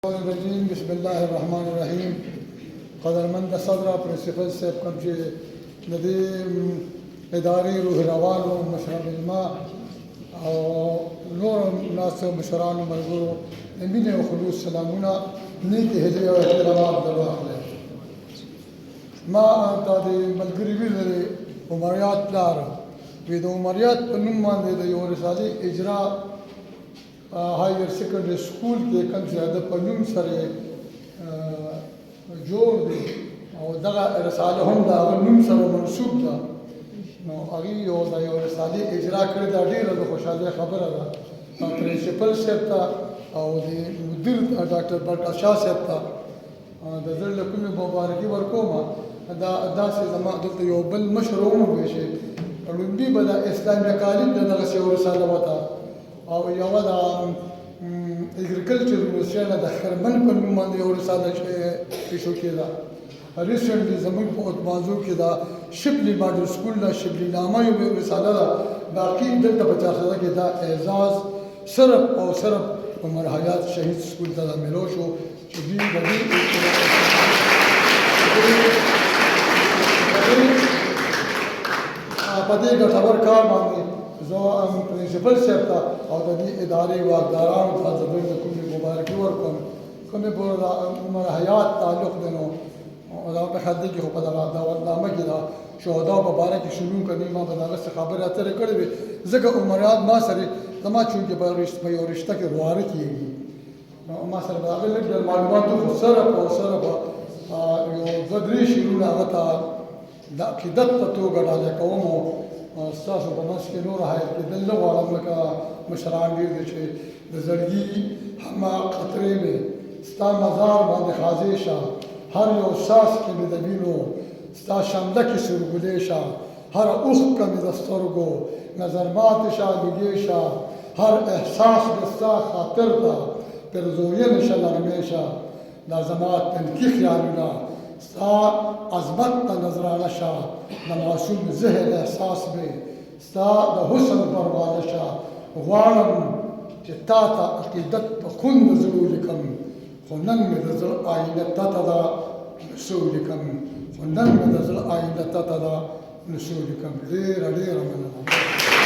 الرجیم بسم الله الرحمن الرحیم قدرمند صدر پرنسپل صاحب کوم چې د دې ادارې روحروالو مشران علما او نور ناسو مشرانو ملګرو د مینې او خلوص سلامونه نیکې هیلې او احترامات درواخلئ. ما ته د ملګري ویل دی عمریات پلار وي د عمریات په نوم باندې د یو رسالې اجرا هایر سیکنډري سکول کې کوم چې د په نوم سره جوړ دی او دغه رساله هم د هغه نوم سره منسوب ده، نو هغې یو رسالې اجرا کړې ده. ډېره د خوشحالۍ خبره ده پرنسپل صاحب ته او د مدیر ډاکټر برکت شاه صاحب ته د زړه له کومې مبارکي ورکوم. دا داسې زما دلته یو بل مشر هم وشي لومبي به د اسلامي کالج د دغسې یو رساله وته او یوه د اګریکلچر یونیورسټۍ نه د خرمن په نوم باندې یو رساله ایشو کېده. ریسنټلی زموږ په اتمانزو کې د شبلی ماډل سکول د شبلی نامه یو رساله ده. باقي دلته په چارسده کې دا اعزاز صرف او صرف عمر حیات شهید سکول ته ملو شو چې دوی د دې په دې ګټور کار باندې زه پرنسپل صاحب ته او د دې ادارې واکدارانو ته د دوی د کومې مبارکي ورکوم. کومې پورې د عمر حیات تعلق دی نو دا په خیال دی چې خو په دغه دعوتنامه کې د شهداو په باره کې شروع کړي ما به د هغه څه خبرې اترې کړې وې ځکه عمر حیات ما سره زما چونکې په یو رشته کې رواره کېږي نو ما سره به هغه لږ ډېر معلومات وو خو سره به یو دوه درې شعرونه هغه ته د عقیدت په توګه ډالۍ کوم او ستاسو په منځ کې نور حایل کېدل نه غواړم لکه مشران ډېر دي چې د زړګي همه قطرې مې ستا مزار باندې خاضې شه هر یو ساس کې مې د وینو ستا شمله کې سورګلې شه هر اوښکه مې د سترګو نظر ماتې شه لږې شه هر احساس د ستا خاطر ته پرزوینې شه نغمې شه دا زما تنکي خیالونه ستا عظمت ته نظرانه شه د معصوم ذهن احساس مې ستا د حسن پروانه شه غواړم چې تا ته عقیدت په خون د زړو لیکم خو نن مې د زړه آینه تا ته ده نسو لیکم خو نن مې د زړه آینه تا ته ده نسو لیکم. ډېره ډېره مننه.